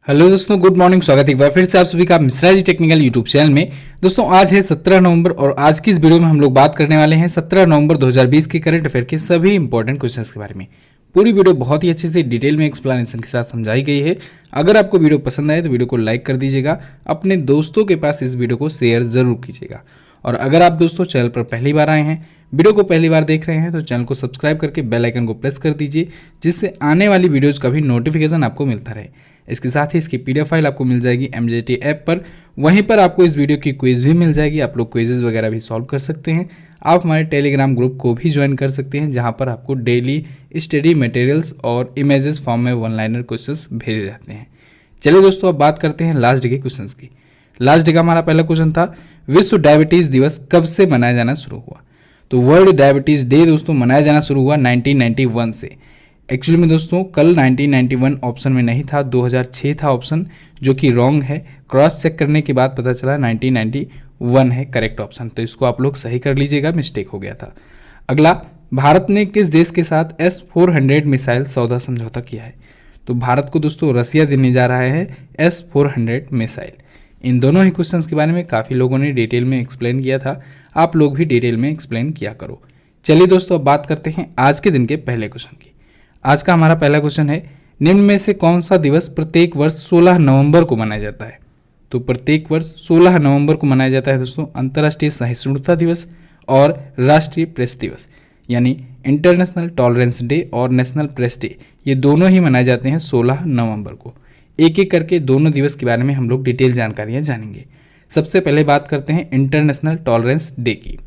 Hello दोस्तों, good morning. स्वागत है एक बार फिर से आप सभी का Mishra ji technical YouTube channel में। दोस्तों आज है 17 नवंबर और आज की इस वीडियो में हम लोग बात करने वाले हैं 17 नवंबर 2020 के करंट अफेयर के सभी इंपॉर्टेंट क्वेश्चंस के बारे में। पूरी वीडियो बहुत ही अच्छे से डिटेल में एक्सप्लेनेशन के साथ समझाई गई है। अगर आपको वीडियो पसंद आए तो वीडियो को लाइक कर दीजिएगा, अपने दोस्तों के पास इस वीडियो को शेयर जरूर कीजिएगा। और अगर आप दोस्तों चैनल पर पहली बार आए हैं, वीडियो को पहली बार देख रहे हैं तो चैनल को सब्सक्राइब करके बेल आइकन को प्रेस कर दीजिए, जिससे आने वाली वीडियोज़ का भी नोटिफिकेशन आपको मिलता रहे। इसके साथ ही इसकी पीडीएफ फाइल आपको मिल जाएगी MJT ऐप पर। वहीं पर आपको इस वीडियो की क्विज भी मिल जाएगी, आप लोग क्विजेज वगैरह भी सॉल्व कर सकते हैं। आप हमारे टेलीग्राम ग्रुप को भी ज्वाइन कर सकते हैं, जहां पर आपको डेली स्टडी मटेरियल्स और इमेजेस फॉर्म में वन लाइनर क्वेश्चंस भेजे जाते हैं। चलिए दोस्तों, अब बात करते हैं लास्ट डे के क्वेश्चंस की। लास्ट डे का हमारा पहला क्वेश्चन था, विश्व डायबिटीज़ दिवस कब से मनाया जाना शुरू हुआ? तो वर्ल्ड डायबिटीज़ डे दोस्तों मनाया जाना शुरू हुआ 1991 से। एक्चुअली में दोस्तों कल 1991 ऑप्शन में नहीं था, 2006 था ऑप्शन, जो कि रॉन्ग है। क्रॉस चेक करने के बाद पता चला 1991 है करेक्ट ऑप्शन, तो इसको आप लोग सही कर लीजिएगा, मिस्टेक हो गया था। अगला, भारत ने किस देश के साथ S-400 मिसाइल सौदा समझौता किया है? तो भारत को दोस्तों रसिया देने जा रहा है S-400 मिसाइल। इन दोनों ही क्वेश्चंस के बारे में काफ़ी लोगों ने डिटेल में एक्सप्लेन किया था, आप लोग भी डिटेल में एक्सप्लेन किया करो। चलिए दोस्तों, अब बात करते हैं आज के दिन के पहले क्वेश्चन की। आज का हमारा पहला क्वेश्चन है, निम्न में से कौन सा दिवस प्रत्येक वर्ष 16 नवंबर को मनाया जाता है? तो प्रत्येक वर्ष 16 नवंबर को मनाया जाता है दोस्तों अंतर्राष्ट्रीय सहिष्णुता दिवस और राष्ट्रीय प्रेस दिवस, यानी इंटरनेशनल टॉलरेंस डे और नेशनल प्रेस डे, ये दोनों ही मनाए जाते हैं 16 नवंबर को। एक एक करके दोनों दिवस के बारे में हम लोग डिटेल जानकारियाँ जानेंगे। सबसे पहले बात करते हैं इंटरनेशनल टॉलरेंस डे की।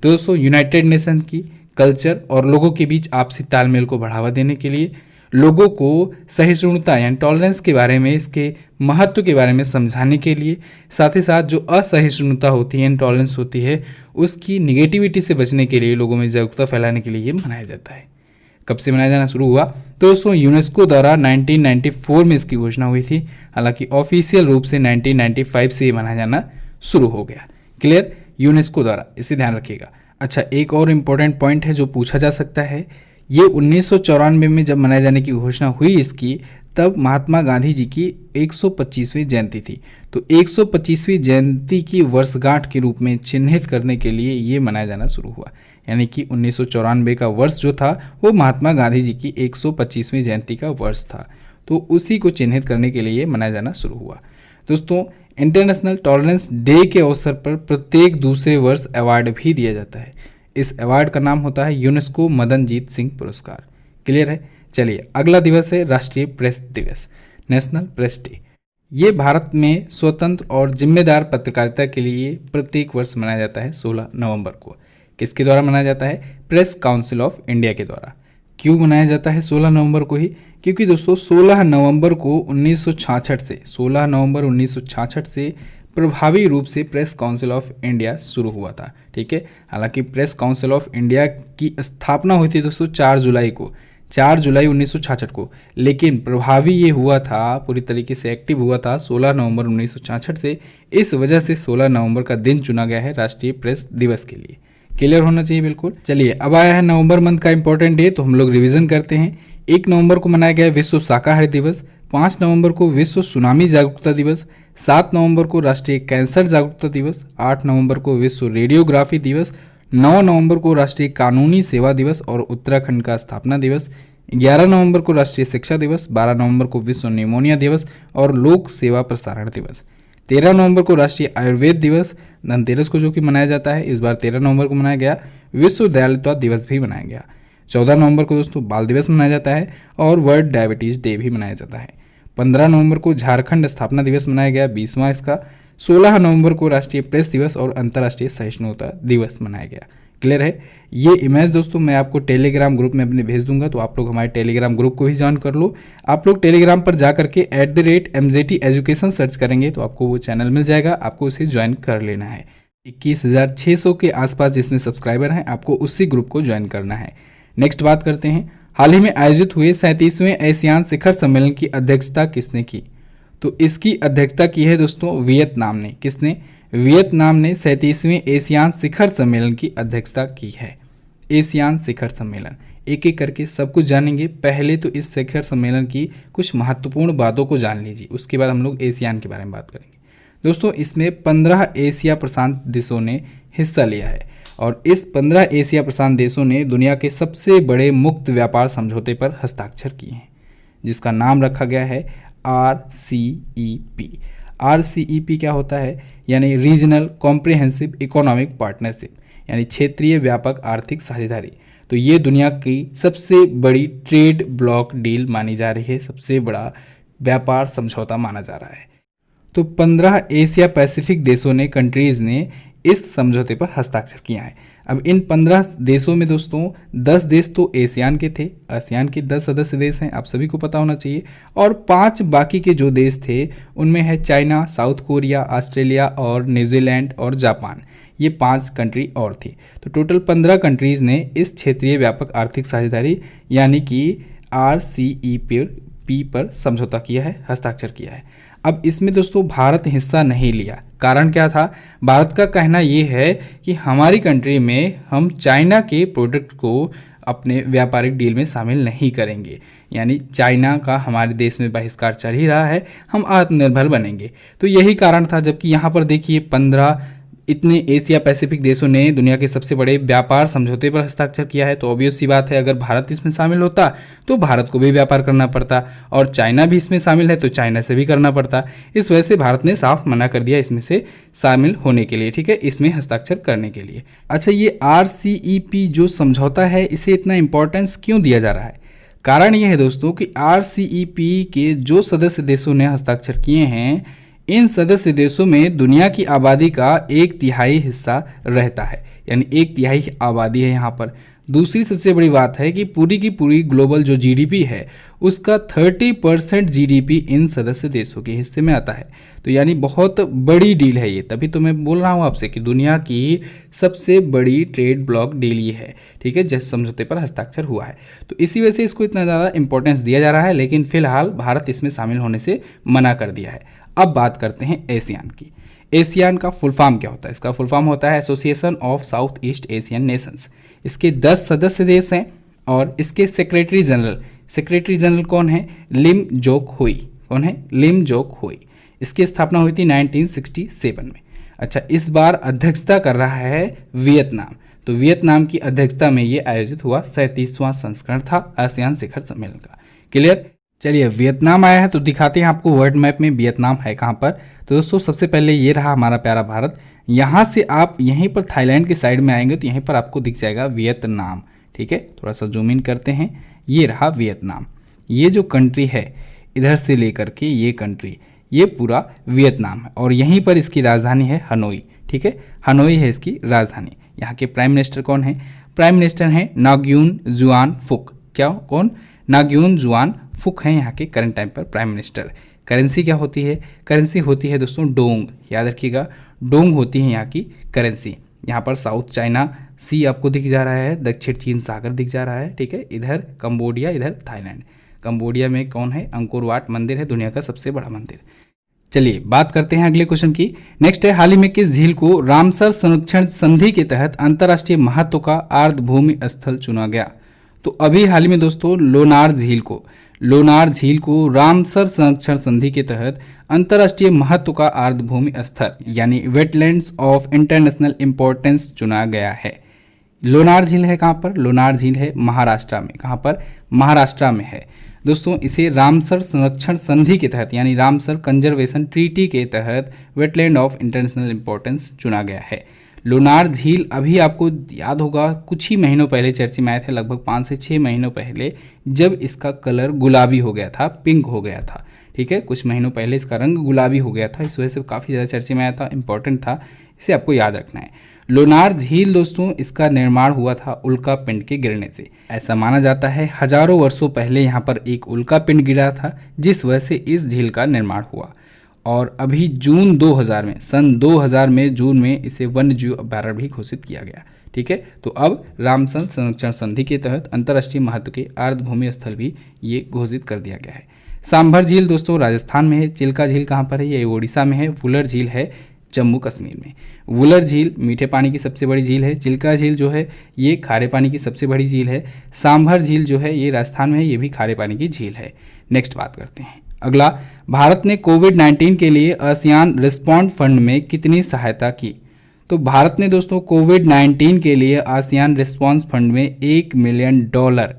तो दोस्तों यूनाइटेड नेशन की कल्चर और लोगों के बीच आपसी तालमेल को बढ़ावा देने के लिए, लोगों को सहिष्णुता यानी टॉलरेंस के बारे में, इसके महत्व के बारे में समझाने के लिए, साथ ही साथ जो असहिष्णुता होती है, इनटॉलरेंस होती है, उसकी निगेटिविटी से बचने के लिए, लोगों में जागरूकता फैलाने के लिए ये मनाया जाता है। कब से मनाया जाना शुरू हुआ? तो दोस्तों यूनेस्को द्वारा 1994 में इसकी घोषणा हुई थी। हालांकि ऑफिशियल रूप से 1995 से ये मनाया जाना शुरू हो गया। क्लियर? यूनेस्को द्वारा, इसे ध्यान रखिएगा। अच्छा, एक और इम्पोर्टेंट पॉइंट है जो पूछा जा सकता है, ये 1994 में जब मनाए जाने की घोषणा हुई इसकी, तब महात्मा गांधी जी की 125वीं जयंती थी। तो 125वीं जयंती की वर्षगांठ के रूप में चिन्हित करने के लिए ये मनाया जाना शुरू हुआ। यानी कि 1994 का वर्ष जो था वो महात्मा गांधी जी की 125वीं जयंती का वर्ष था, तो उसी को चिन्हित करने के लिए मनाया जाना शुरू हुआ। दोस्तों इंटरनेशनल टॉलरेंस डे के अवसर पर प्रत्येक दूसरे वर्ष अवार्ड भी दिया जाता है। इस अवार्ड का नाम होता है यूनेस्को मदनजीत सिंह पुरस्कार। क्लियर है? चलिए, अगला दिवस है राष्ट्रीय प्रेस दिवस, नेशनल प्रेस डे। ये भारत में स्वतंत्र और जिम्मेदार पत्रकारिता के लिए प्रत्येक वर्ष मनाया जाता है 16 नवंबर को। किसके द्वारा मनाया जाता है? प्रेस काउंसिल ऑफ इंडिया के द्वारा। क्यों मनाया जाता है 16 नवंबर को ही? क्योंकि दोस्तों 16 नवंबर को 1966 से 16 नवंबर 1966 से प्रभावी रूप से प्रेस काउंसिल ऑफ इंडिया शुरू हुआ था। ठीक है, हालांकि प्रेस काउंसिल ऑफ इंडिया की स्थापना हुई थी दोस्तों 4 जुलाई को, 4 जुलाई 1966 को, लेकिन प्रभावी ये हुआ था, पूरी तरीके से एक्टिव हुआ था 16 नवंबर 1966 से। इस वजह से 16 नवंबर का दिन चुना गया है राष्ट्रीय प्रेस दिवस के लिए। क्लियर होना चाहिए बिल्कुल। चलिए, अब आया है नवंबर मंथ का इंपॉर्टेंट डे, तो हम लोग रिवीजन करते हैं। 1 नवंबर को मनाया गया विश्व शाकाहारी दिवस, 5 नवंबर को विश्व सुनामी जागरूकता दिवस, 7 नवंबर को राष्ट्रीय कैंसर जागरूकता दिवस, 8 नवंबर को विश्व रेडियोग्राफी दिवस, 9 नवंबर को राष्ट्रीय कानूनी सेवा दिवस और उत्तराखंड का स्थापना दिवस, 11 नवंबर को राष्ट्रीय शिक्षा दिवस, 12 नवंबर को विश्व निमोनिया दिवस और लोक सेवा प्रसारण दिवस, 13 नवंबर को राष्ट्रीय आयुर्वेद दिवस, धनतेरस को जो कि मनाया जाता है, इस बार 13 नवंबर को मनाया गया। विश्व दयालुता दिवस भी मनाया गया। 14 नवंबर को दोस्तों बाल दिवस मनाया जाता है और वर्ल्ड डायबिटीज़ डे भी मनाया जाता है। 15 नवंबर को झारखंड स्थापना दिवस मनाया गया, 20वां इसका। 16 नवंबर को राष्ट्रीय प्रेस दिवस और अंतर्राष्ट्रीय सहिष्णुता दिवस मनाया गया। क्लियर है? ये इमेज दोस्तों मैं आपको टेलीग्राम ग्रुप में अपने भेज दूंगा, तो आप लोग हमारे टेलीग्राम ग्रुप को भी ज्वाइन कर लो। आप लोग टेलीग्राम पर जा करके @MJT एजुकेशन सर्च करेंगे तो आपको वो चैनल मिल जाएगा, आपको उसे ज्वाइन कर लेना है। 21,600 के आसपास जिसमें सब्सक्राइबर हैं, आपको उसी ग्रुप को ज्वाइन करना है। नेक्स्ट बात करते हैं, हाल ही में आयोजित हुए 37वें एशियान शिखर सम्मेलन की अध्यक्षता किसने की? तो इसकी अध्यक्षता की है दोस्तों वियतनाम ने। किसने? वियतनाम ने 37वें एशियान शिखर सम्मेलन की अध्यक्षता की है। एशियान शिखर सम्मेलन, एक एक करके सब कुछ जानेंगे। पहले तो इस शिखर सम्मेलन की कुछ महत्वपूर्ण बातों को जान लीजिए, उसके बाद हम लोग एशियान के बारे में बात करेंगे। दोस्तों, इसमें 15 एशिया प्रशांत देशों ने हिस्सा लिया है और इस 15 एशिया प्रशांत देशों ने दुनिया के सबसे बड़े मुक्त व्यापार समझौते पर हस्ताक्षर किए हैं, जिसका नाम रखा गया है RCEP। RCEP क्या होता है? यानी रीजनल कॉम्प्रिहेंसिव इकोनॉमिक पार्टनरशिप, यानी क्षेत्रीय व्यापक आर्थिक साझेदारी। तो ये दुनिया की सबसे बड़ी ट्रेड ब्लॉक डील मानी जा रही है, सबसे बड़ा व्यापार समझौता माना जा रहा है। तो 15 एशिया पैसिफिक देशों ने, कंट्रीज़ ने इस समझौते पर हस्ताक्षर किया है। अब इन 15 देशों में दोस्तों 10 देश तो एशियान के थे, आसियान के 10 सदस्य देश हैं, आप सभी को पता होना चाहिए। और 5 बाकी के जो देश थे उनमें है चाइना, साउथ कोरिया, ऑस्ट्रेलिया और न्यूजीलैंड और जापान। ये 5 कंट्री और थी। तो टोटल 15 कंट्रीज़ ने इस क्षेत्रीय व्यापक आर्थिक साझेदारी यानी कि RCEP पर समझौता किया है, हस्ताक्षर किया है। अब इसमें दोस्तों भारत हिस्सा नहीं लिया। कारण क्या था? भारत का कहना ये है कि हमारी कंट्री में हम चाइना के प्रोडक्ट को अपने व्यापारिक डील में शामिल नहीं करेंगे, यानी चाइना का हमारे देश में बहिष्कार चल ही रहा है, हम आत्मनिर्भर बनेंगे। तो यही कारण था। जबकि यहाँ पर देखिए 15 इतने एशिया पैसिफिक देशों ने दुनिया के सबसे बड़े व्यापार समझौते पर हस्ताक्षर किया है, तो ऑब्वियस सी बात है अगर भारत इसमें शामिल होता तो भारत को भी व्यापार करना पड़ता, और चाइना भी इसमें शामिल है तो चाइना से भी करना पड़ता। इस वजह से भारत ने साफ मना कर दिया इसमें से शामिल होने के लिए, ठीक है, इसमें हस्ताक्षर करने के लिए। अच्छा, ये RCEP जो समझौता है इसे इतना इंपॉर्टेंस क्यों दिया जा रहा है? कारण यह है दोस्तों कि RCEP के जो सदस्य देशों ने हस्ताक्षर किए हैं, इन सदस्य देशों में दुनिया की आबादी का 1/3 हिस्सा रहता है, यानी 1/3 आबादी है यहाँ पर। दूसरी सबसे बड़ी बात है कि पूरी की पूरी ग्लोबल जो GDP है उसका 30% GDP इन सदस्य देशों के हिस्से में आता है। तो यानी बहुत बड़ी डील है ये। तभी तो मैं बोल रहा हूँ आपसे कि दुनिया की सबसे बड़ी ट्रेड ब्लॉक डील ये है, ठीक है, जिस समझौते पर हस्ताक्षर हुआ है। तो इसी वजह से इसको इतना ज़्यादा इंपॉर्टेंस दिया जा रहा है, लेकिन फिलहाल भारत इसमें शामिल होने से मना कर दिया है। अब बात करते हैं एशियान की। एशियान का फुल फॉर्म क्या होता है? इसका फुल फॉर्म होता है association of south east Asian Nations. इसके 10 सदस्य देश हैं और इसके सेक्रेटरी जनरल कौन है? लिम जोक हुई। कौन है? लिम जोक हुई। इसकी स्थापना हुई थी 1967 में। अच्छा, इस बार अध्यक्षता कर रहा है वियतनाम। तो वियतनाम की अध्यक्षता में ये आयोजित हुआ 37वां संस्करण था आसियान शिखर सम्मेलन का। क्लियर? चलिए, वियतनाम आया है तो दिखाते हैं आपको वर्ल्ड मैप में वियतनाम है कहाँ पर। तो दोस्तों सबसे पहले ये रहा हमारा प्यारा भारत। यहाँ से आप यहीं पर थाईलैंड के साइड में आएंगे तो यहीं पर आपको दिख जाएगा वियतनाम, ठीक है। थोड़ा सा जूम इन करते हैं, ये रहा वियतनाम। ये जो कंट्री है इधर से लेकर के ये कंट्री, ये पूरा वियतनाम है और यहीं पर इसकी राजधानी है हनोई, ठीक है। हनोई है इसकी राजधानी। यहाँ के प्राइम मिनिस्टर कौन है? प्राइम मिनिस्टर हैं नाग्यून जुआन फुक। क्या? कौन? नाग्यून जुआन फुक हैं यहाँ के करंट टाइम पर प्राइम मिनिस्टर। करेंसी क्या होती है? करेंसी होती है दोस्तों डोंग, याद रखिएगा, डोंग होती है यहाँ की करेंसी। यहाँ पर साउथ चाइना सी आपको दिख जा रहा है, दक्षिण चीन सागर दिख जा रहा है, ठीक है। इधर कंबोडिया, इधर थाईलैंड। कंबोडिया में कौन है? अंकोर वाट मंदिर है, दुनिया का सबसे बड़ा मंदिर। चलिए बात करते हैं अगले क्वेश्चन की। नेक्स्ट है, हाल ही में किस झील को रामसर संरक्षण संधि के तहत अंतर्राष्ट्रीय महत्व का आर्द्रभूमि स्थल चुना गया? तो अभी हाल ही में दोस्तों लोनार झील को रामसर संरक्षण संधि के तहत अंतर्राष्ट्रीय महत्व का आर्द्रभूमि स्थल यानी वेटलैंड्स ऑफ इंटरनेशनल इंपॉर्टेंस चुना गया है। लोनार झील है कहाँ पर? लोनार झील है महाराष्ट्र में। कहाँ पर? महाराष्ट्र में है दोस्तों। इसे रामसर संरक्षण संधि के तहत यानी रामसर कंजर्वेशन ट्रीटी के तहत वेटलैंड ऑफ इंटरनेशनल इंपॉर्टेंस चुना गया है। लोनार झील अभी आपको याद होगा कुछ ही महीनों पहले चर्चा में आया था, लगभग 5 से 6 महीनों पहले, जब इसका कलर गुलाबी हो गया था, पिंक हो गया था, ठीक है। कुछ महीनों पहले इसका रंग गुलाबी हो गया था, इस वजह से काफ़ी ज़्यादा चर्चा में आया था, इंपॉर्टेंट था, इसे आपको याद रखना है। लोनार झील दोस्तों इसका निर्माण हुआ था उल्का पिंड के गिरने से। ऐसा माना जाता है हजारों वर्षों पहले यहाँ पर एक उल्का पिंड गिरा था, जिस वजह से इस झील का निर्माण हुआ। और अभी जून 2000 में, सन 2000 में जून में इसे वन्यजीव अभयारण्य भी घोषित किया गया, ठीक है। तो अब रामसर संरक्षण संधि के तहत अंतर्राष्ट्रीय महत्व के आर्द्रभूमि स्थल भी ये घोषित कर दिया गया है। सांभर झील दोस्तों राजस्थान में है। चिल्का झील कहाँ पर है? ये उड़ीसा में है। वुलर झील है जम्मू कश्मीर में। वुलर झील मीठे पानी की सबसे बड़ी झील है। चिल्का झील जो है ये खारे पानी की सबसे बड़ी झील है। सांभर झील जो है ये राजस्थान में है, ये भी खारे पानी की झील है। नेक्स्ट बात करते हैं। अगला, भारत ने कोविड-19 के लिए आसियान रिस्पॉन्ड फंड में कितनी सहायता की? तो भारत ने दोस्तों कोविड-19 के लिए आसियान रिस्पॉन्स फंड में $1 मिलियन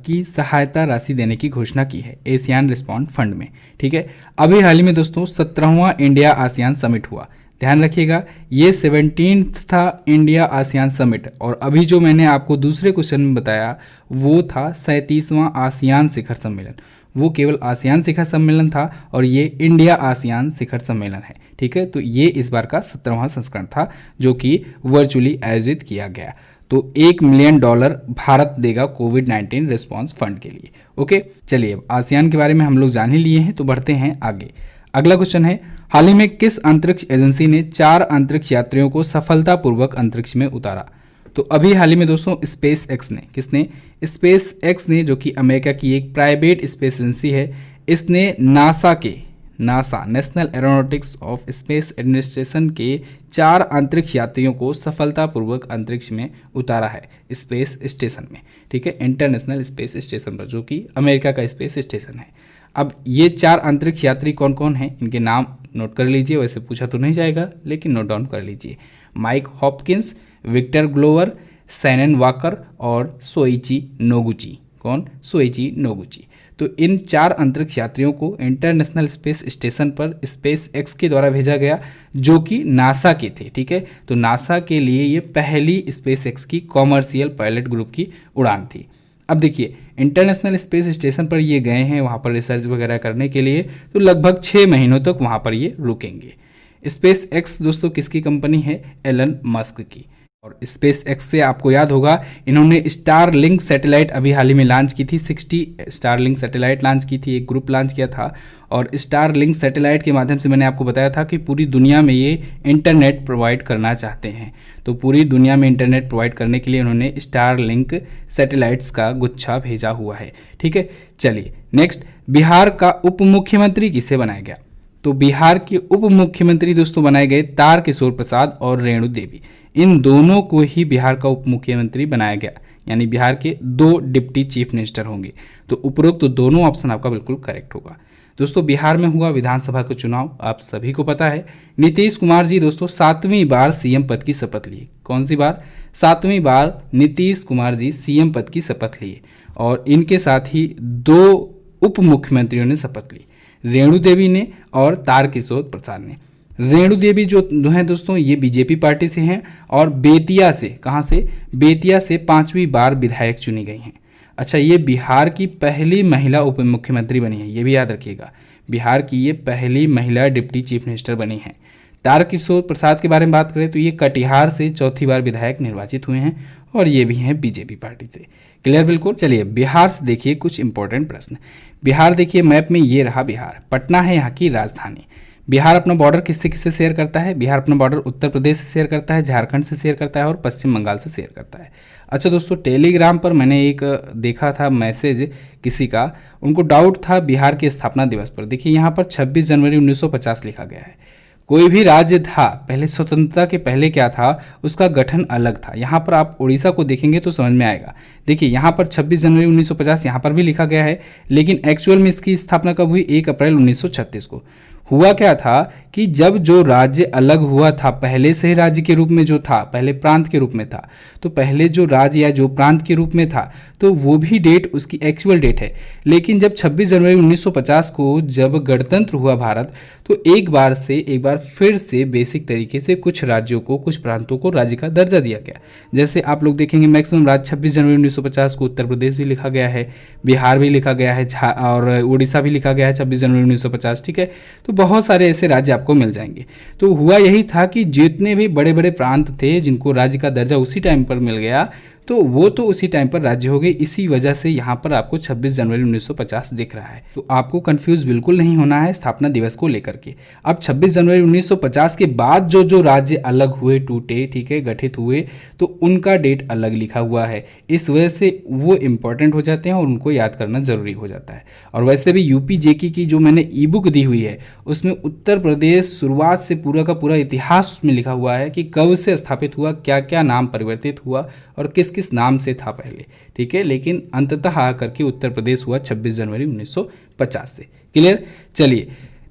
की सहायता राशि देने की घोषणा की है एशियान रिस्पॉन्ड फंड में। ठीक है, अभी हाल ही में दोस्तों 17वां इंडिया आसियान समिट हुआ। ध्यान रखिएगा, ये 17th था इंडिया आसियान समिट, और अभी जो मैंने आपको दूसरे क्वेश्चन में बताया वो था 37वां आसियान शिखर सम्मेलन। वो केवल आसियान शिखर सम्मेलन था और ये इंडिया आसियान शिखर सम्मेलन है। ठीक है, तो ये इस बार का 17वां संस्करण था जो कि वर्चुअली आयोजित किया गया। तो $1 मिलियन भारत देगा कोविड-19 रिस्पॉन्स फंड के लिए। ओके, चलिए अब आसियान के बारे में हम लोग जान ही लिए हैं, तो बढ़ते हैं आगे। अगला क्वेश्चन है, हाल ही में किस अंतरिक्ष एजेंसी ने 4 अंतरिक्ष यात्रियों को सफलतापूर्वक अंतरिक्ष में उतारा? तो अभी हाल ही में दोस्तों स्पेस एक्स ने, किसने? स्पेस एक्स ने, जो कि अमेरिका की एक प्राइवेट स्पेस एजेंसी है, इसने NASA national aeronautics of space administration के 4 अंतरिक्ष यात्रियों को सफलतापूर्वक अंतरिक्ष में उतारा है स्पेस स्टेशन में। ठीक है, इंटरनेशनल स्पेस स्टेशन पर, जो कि अमेरिका का स्पेस स्टेशन है। अब ये 4 अंतरिक्ष यात्री कौन कौन हैं, इनके नाम नोट कर लीजिए। वैसे पूछा तो नहीं जाएगा लेकिन नोट डाउन कर लीजिए। Mike Hopkins, Victor Glover, Shannon Walker और सोइची नोगुची। कौन? सोइची नोगुची। तो इन 4 अंतरिक्ष यात्रियों को इंटरनेशनल स्पेस स्टेशन पर स्पेस एक्स के द्वारा भेजा गया, जो कि नासा के थे। ठीक है, तो नासा के लिए ये पहली स्पेस एक्स की कॉमर्शियल पायलट ग्रुप की उड़ान थी। अब देखिए, इंटरनेशनल स्पेस स्टेशन पर ये गए हैं वहाँ पर रिसर्च वगैरह करने के लिए, तो लगभग 6 महीनों तक वहाँ पर ये रुकेंगे। स्पेस एक्स दोस्तों किसकी कंपनी है? एलन मस्क की। और स्पेस एक्स से आपको याद होगा इन्होंने स्टारलिंक सैटेलाइट अभी हाल ही में लॉन्च की थी। 60 स्टारलिंक सैटेलाइट लॉन्च की थी, एक ग्रुप लॉन्च किया था। और स्टारलिंक सैटेलाइट के माध्यम से मैंने आपको बताया था कि पूरी दुनिया में ये इंटरनेट प्रोवाइड करना चाहते हैं। तो पूरी दुनिया में इंटरनेट प्रोवाइड करने के लिए उन्होंने स्टारलिंक सैटेलाइट्स का गुच्छा भेजा हुआ है। ठीक है, चलिए नेक्स्ट, बिहार का उप मुख्यमंत्री किसे बनाया गया? तो बिहार के उप मुख्यमंत्री दोस्तों बनाए गए तारकिशोर प्रसाद और रेणु देवी। इन दोनों को ही बिहार का उप मुख्यमंत्री बनाया गया, यानी बिहार के 2 डिप्टी चीफ मिनिस्टर होंगे। तो उपरोक्त दोनों ऑप्शन आपका बिल्कुल करेक्ट होगा। दोस्तों बिहार में हुआ विधानसभा का चुनाव, आप सभी को पता है। नीतीश कुमार जी दोस्तों 7वीं बार सीएम पद की शपथ लिए। कौन सी बार? 7वीं बार नीतीश कुमार जी सीएम पद की शपथ लिए। और इनके साथ ही 2 उप मुख्यमंत्रियों ने शपथ ली, रेणु देवी ने और तारकिशोर प्रसाद ने। रेणु देवी जो हैं दोस्तों ये बीजेपी पार्टी से हैं और बेतिया से, कहाँ से? बेतिया से 5वीं बार विधायक चुनी गई हैं। अच्छा, ये बिहार की पहली महिला उप मुख्यमंत्री बनी है, ये भी याद रखिएगा। बिहार की ये पहली महिला डिप्टी चीफ मिनिस्टर बनी है। तारकिशोर प्रसाद के बारे में बात करें तो ये कटिहार से 4थी बार विधायक निर्वाचित हुए हैं और ये भी हैं बीजेपी पार्टी से। क्लियर बिल्कुल। चलिए बिहार से देखिए कुछ इंपॉर्टेंट प्रश्न। बिहार देखिए मैप में ये रहा बिहार, पटना है यहाँ की राजधानी। बिहार अपना बॉर्डर किससे किससे शेयर करता है? बिहार अपना बॉर्डर उत्तर प्रदेश से शेयर करता है, झारखंड से शेयर करता है और पश्चिम बंगाल से शेयर करता है। अच्छा दोस्तों, टेलीग्राम पर मैंने एक देखा था मैसेज किसी का, उनको डाउट था बिहार के स्थापना दिवस पर। देखिए यहाँ पर 26 जनवरी 1950 लिखा गया है। कोई भी राज्य था पहले, स्वतंत्रता के पहले क्या था, उसका गठन अलग था। यहाँ पर आप उड़ीसा को देखेंगे तो समझ में आएगा। देखिए यहाँ पर 26 जनवरी 1950 यहाँ पर भी लिखा गया है, लेकिन एक्चुअल में इसकी स्थापना कब हुई? 1 अप्रैल 1936 को। हुआ क्या था कि जब जो राज्य अलग हुआ था, पहले से ही राज्य के रूप में जो था, पहले प्रांत के रूप में था, तो पहले जो राज्य या जो प्रांत के रूप में था तो वो भी डेट उसकी एक्चुअल डेट है। लेकिन जब 26 जनवरी 1950 को जब गणतंत्र हुआ भारत, तो एक बार फिर से बेसिक तरीके से कुछ राज्यों को, कुछ प्रांतों को राज्य का दर्जा दिया गया। जैसे आप लोग देखेंगे मैक्सिमम राज्य 26 जनवरी 1950 को उत्तर प्रदेश भी लिखा गया है, बिहार भी लिखा गया है और उड़ीसा भी लिखा गया है 26 जनवरी 1950। ठीक है, तो बहुत सारे ऐसे राज्य आपको मिल जाएंगे। तो हुआ यही था कि जितने भी बड़े बड़े प्रांत थे जिनको राज्य का दर्जा उसी टाइम पर मिल गया, तो वो तो उसी टाइम पर राज्य हो गए, इसी वजह से यहाँ पर आपको 26 जनवरी 1950 दिख रहा है। तो आपको कंफ्यूज बिल्कुल नहीं होना है स्थापना दिवस को लेकर के। अब 26 जनवरी 1950 के बाद जो जो राज्य अलग हुए, टूटे, ठीक है, गठित हुए, तो उनका डेट अलग लिखा हुआ है। इस वजह से वो इंपॉर्टेंट हो जाते हैं और उनको याद करना ज़रूरी हो जाता है। और वैसे भी यूपी जेके की जो मैंने ई बुक दी हुई है उसमें उत्तर प्रदेश शुरुआत से पूरा का पूरा इतिहास उसमें लिखा हुआ है कि कब से स्थापित हुआ, क्या क्या नाम परिवर्तित हुआ और किस किस नाम से था पहले, ठीक है। लेकिन अंततः आकर के उत्तर प्रदेश हुआ 26 जनवरी 1950 से। क्लियर। चलिए,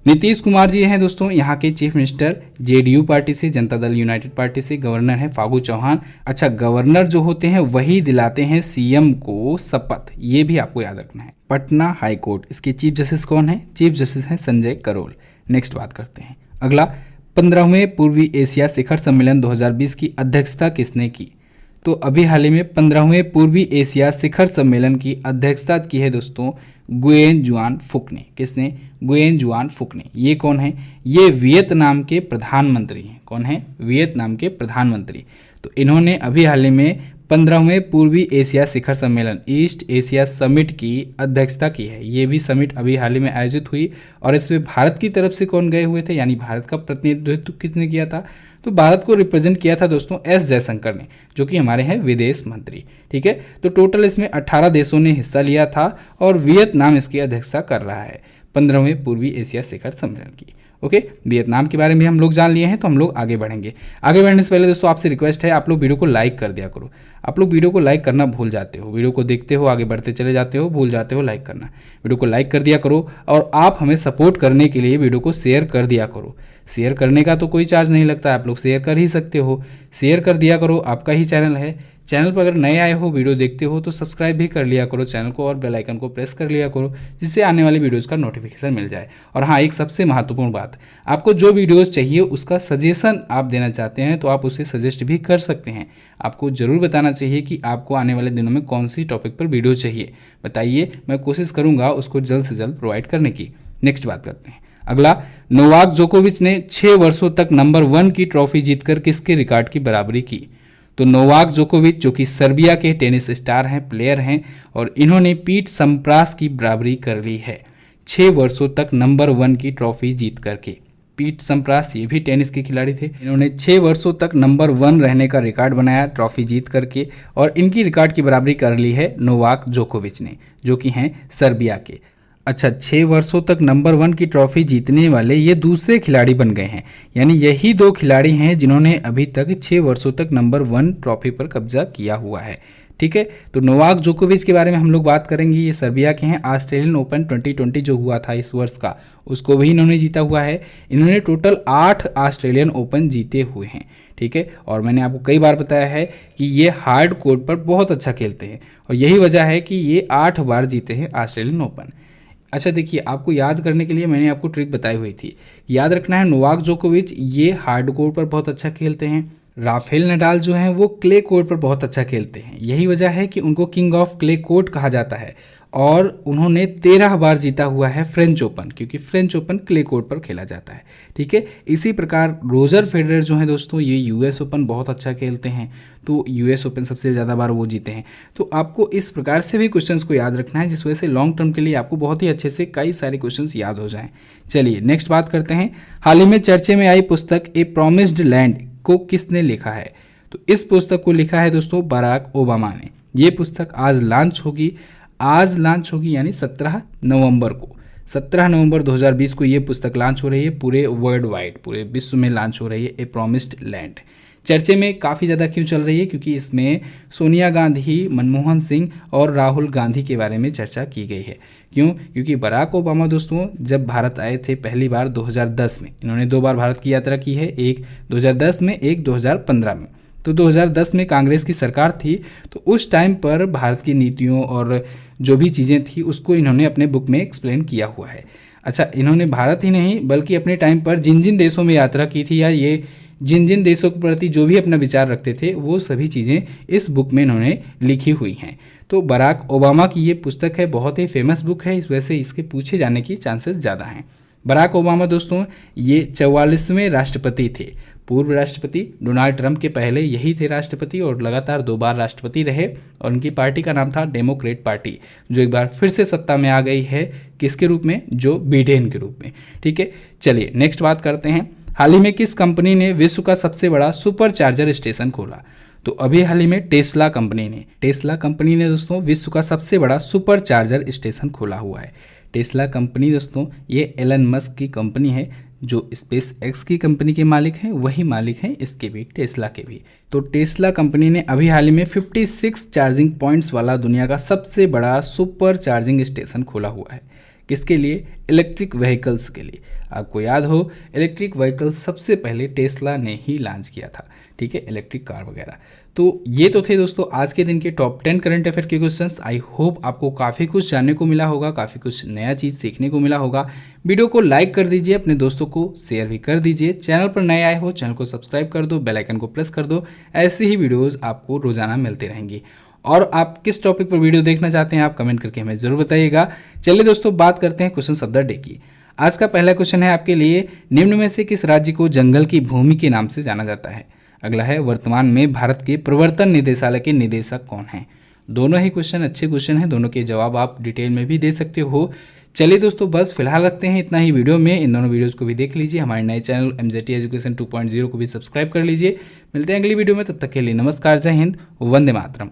नीतीश कुमार जी हैं दोस्तों यहाँ के चीफ मिनिस्टर, जेडीयू पार्टी से, जनता दल यूनाइटेड पार्टी से। गवर्नर है फागू चौहान। अच्छा, गवर्नर जो होते हैं वही दिलाते हैं सीएम को शपथ, ये भी आपको याद रखना है। पटना हाई कोर्ट, इसके चीफ जस्टिस कौन है? चीफ जस्टिस हैं संजय करोल। नेक्स्ट बात करते हैं। अगला, 15वें पूर्वी एशिया शिखर सम्मेलन 2020 की अध्यक्षता किसने की? तो अभी हाल ही में 15वें पूर्वी एशिया शिखर सम्मेलन की अध्यक्षता की है दोस्तों गुयेन जुआन फुक ने। किसने? गुयेन जुआन फुक ने। ये कौन है? ये वियतनाम के प्रधानमंत्री हैं। कौन है? वियतनाम के प्रधानमंत्री। तो इन्होंने अभी हाल ही में 15वें पूर्वी एशिया शिखर सम्मेलन, ईस्ट एशिया समिट की अध्यक्षता की है। ये भी समिट अभी हाल ही में आयोजित हुई और इसमें भारत की तरफ से कौन गए हुए थे, यानी भारत का प्रतिनिधित्व किसने किया था? तो भारत को रिप्रेजेंट किया था दोस्तों एस जयशंकर ने, जो कि हमारे हैं विदेश मंत्री, ठीक है। तो टोटल इसमें 18 देशों ने हिस्सा लिया था और वियतनाम इसकी अध्यक्षता कर रहा है 15वें पूर्वी एशिया शिखर सम्मेलन की। ओके, वियतनाम के बारे में हम लोग जान लिए हैं, तो हम लोग आगे बढ़ेंगे। आगे बढ़ने से पहले दोस्तों आपसे रिक्वेस्ट है, आप लोग वीडियो को लाइक कर दिया करो। आप लोग वीडियो को लाइक करना भूल जाते हो, वीडियो को देखते हो, आगे बढ़ते चले जाते हो, भूल जाते हो लाइक करना। वीडियो को लाइक कर दिया करो और आप हमें सपोर्ट करने के लिए वीडियो को शेयर कर दिया करो। शेयर करने का तो कोई चार्ज नहीं लगता, आप लोग शेयर कर ही सकते हो। शेयर कर दिया करो, आपका ही चैनल है। चैनल पर अगर नए आए हो, वीडियो देखते हो, तो सब्सक्राइब भी कर लिया करो चैनल को और बेल आइकन को प्रेस कर लिया करो, जिससे आने वाली वीडियोज़ का नोटिफिकेशन मिल जाए। और हाँ, एक सबसे महत्वपूर्ण बात, आपको जो वीडियोज़ चाहिए उसका सजेशन आप देना चाहते हैं तो आप उसे सजेस्ट भी कर सकते हैं। आपको ज़रूर बताना चाहिए कि आपको आने वाले दिनों में कौन सी टॉपिक पर वीडियो चाहिए, बताइए, मैं कोशिश करूँगा उसको जल्द से जल्द प्रोवाइड करने की। नेक्स्ट बात करते हैं। अगला, नोवाक जोकोविच ने 6 वर्षों तक नंबर 1 की ट्रॉफी जीतकर किसके रिकॉर्ड की बराबरी की? तो नोवाक जोकोविच जो कि सर्बिया के टेनिस स्टार हैं, प्लेयर हैं, और इन्होंने पीट सम्प्रास की बराबरी कर ली है 6 वर्षों तक नंबर 1 की ट्रॉफी जीत करके। पीट सम्प्रास ये भी टेनिस के खिलाड़ी थे, इन्होंने 6 वर्षों तक नंबर 1 रहने का रिकॉर्ड बनाया ट्रॉफी जीत करके, और इनकी रिकॉर्ड की बराबरी कर ली है नोवाक जोकोविच ने, जो कि हैं सर्बिया के। अच्छा, 6 वर्षों तक नंबर 1 की ट्रॉफी जीतने वाले ये दूसरे खिलाड़ी बन गए हैं, यानी यही 2 खिलाड़ी हैं जिन्होंने अभी तक 6 वर्षों तक नंबर 1 ट्रॉफी पर कब्जा किया हुआ है, ठीक है। तो नोवाक जोकोविच के बारे में हम लोग बात करेंगे। ये सर्बिया के हैं। ऑस्ट्रेलियन ओपन 2020 जो हुआ था इस वर्ष का, उसको भी इन्होंने जीता हुआ है। इन्होंने टोटल 8 ऑस्ट्रेलियन ओपन जीते हुए हैं, ठीक है। और मैंने आपको कई बार बताया है कि ये हार्ड कोर्ट पर बहुत अच्छा खेलते हैं और यही वजह है कि ये 8 बार जीते हैं ऑस्ट्रेलियन ओपन। अच्छा देखिए, आपको याद करने के लिए मैंने आपको ट्रिक बताई हुई थी। याद रखना है, नोवाक जोकोविच ये हार्ड कोर्ट पर बहुत अच्छा खेलते हैं। राफेल नडाल जो हैं वो क्ले कोर्ट पर बहुत अच्छा खेलते हैं। यही वजह है कि उनको किंग ऑफ क्ले कोर्ट कहा जाता है। और उन्होंने 13 बार जीता हुआ है फ्रेंच ओपन, क्योंकि फ्रेंच ओपन क्ले कोर्ट पर खेला जाता है, ठीक है। इसी प्रकार रोजर फेडरर जो है दोस्तों, ये यूएस ओपन बहुत अच्छा खेलते हैं, तो यूएस ओपन सबसे ज़्यादा बार वो जीते हैं। तो आपको इस प्रकार से भी क्वेश्चंस को याद रखना है, जिस वजह से लॉन्ग टर्म के लिए आपको बहुत ही अच्छे से कई सारे क्वेश्चंस याद हो जाएं। चलिए नेक्स्ट बात करते हैं। हाल ही में चर्चे में आई पुस्तक ए प्रॉमिस्ड लैंड को किसने लिखा है? तो इस पुस्तक को लिखा है दोस्तों बराक ओबामा ने। ये पुस्तक आज लॉन्च होगी यानी 17 नवंबर को। 17 नवंबर 2020 को ये पुस्तक लॉन्च हो रही है। पूरे वर्ल्ड वाइड, पूरे विश्व में लॉन्च हो रही है ए प्रॉमिस्ड लैंड। चर्चे में काफ़ी ज़्यादा क्यों चल रही है? क्योंकि इसमें सोनिया गांधी, मनमोहन सिंह और राहुल गांधी के बारे में चर्चा की गई है। क्यों? क्योंकि बराक ओबामा दोस्तों जब भारत आए थे पहली बार 2010 में, इन्होंने 2 बार भारत की यात्रा की है, एक 2010 में, एक 2015 में। तो 2010 में कांग्रेस की सरकार थी, तो उस टाइम पर भारत की नीतियों और जो भी चीज़ें थी उसको इन्होंने अपने बुक में एक्सप्लेन किया हुआ है। अच्छा, इन्होंने भारत ही नहीं बल्कि अपने टाइम पर जिन जिन देशों में यात्रा की थी या ये जिन जिन देशों के प्रति जो भी अपना विचार रखते थे, वो सभी चीज़ें इस बुक में इन्होंने लिखी हुई हैं। तो बराक ओबामा की ये पुस्तक है, बहुत ही फेमस बुक है, इस वजह से इसके पूछे जाने की चांसेस ज़्यादा हैं। बराक ओबामा दोस्तों ये 44वें राष्ट्रपति थे। पूर्व राष्ट्रपति डोनाल्ड ट्रंप के पहले यही थे राष्ट्रपति और लगातार 2 बार राष्ट्रपति रहे और उनकी पार्टी का नाम था डेमोक्रेट पार्टी, जो एक बार फिर से सत्ता में आ गई है। किसके रूप में? जो बिडेन के रूप में। ठीक है, चलिए नेक्स्ट बात करते हैं। हाल ही में किस कंपनी ने विश्व का सबसे बड़ा सुपर चार्जर स्टेशन खोला? तो अभी हाल ही में टेस्ला कंपनी ने दोस्तों विश्व का सबसे बड़ा सुपर चार्जर स्टेशन खोला हुआ है। टेस्ला कंपनी दोस्तों ये एलन मस्क की कंपनी है, जो स्पेस एक्स की कंपनी के मालिक हैं, वही मालिक हैं इसके भी, टेस्ला के भी। तो टेस्ला कंपनी ने अभी हाल ही में 56 चार्जिंग पॉइंट्स वाला दुनिया का सबसे बड़ा सुपर चार्जिंग स्टेशन खोला हुआ है। किसके लिए? इलेक्ट्रिक व्हीकल्स के लिए। आपको याद हो इलेक्ट्रिक व्हीकल सबसे पहले टेस्ला ने ही लॉन्च किया था। ठीक है, इलेक्ट्रिक कार वगैरह। तो ये तो थे दोस्तों आज के दिन के टॉप 10 करंट अफेयर के क्वेश्चंस। आई होप आपको काफ़ी कुछ जानने को मिला होगा, काफ़ी कुछ नया चीज़ सीखने को मिला होगा। वीडियो को लाइक कर दीजिए, अपने दोस्तों को शेयर भी कर दीजिए। चैनल पर नए आए हो चैनल को सब्सक्राइब कर दो, बेल आइकन को प्रेस कर दो। ऐसी ही वीडियोज़ आपको रोजाना मिलती रहेंगी। और आप किस टॉपिक पर वीडियो देखना चाहते हैं आप कमेंट करके हमें ज़रूर बताइएगा। चलिए दोस्तों बात करते हैं क्वेश्चन ऑफ द डे की। आज का पहला क्वेश्चन है आपके लिए, निम्न में से किस राज्य को जंगल की भूमि के नाम से जाना जाता है? अगला है, वर्तमान में भारत के प्रवर्तन निदेशालय के निदेशक कौन हैं? दोनों ही क्वेश्चन अच्छे क्वेश्चन हैं, दोनों के जवाब आप डिटेल में भी दे सकते हो। चलिए दोस्तों बस फिलहाल रखते हैं इतना ही वीडियो में। इन दोनों वीडियोस को भी देख लीजिए, हमारे नए चैनल MZT एजुकेशन 2.0 को भी सब्सक्राइब कर लीजिए। मिलते हैं अगली वीडियो में, तब तक के लिए नमस्कार, जय हिंद, वंदे मातरम।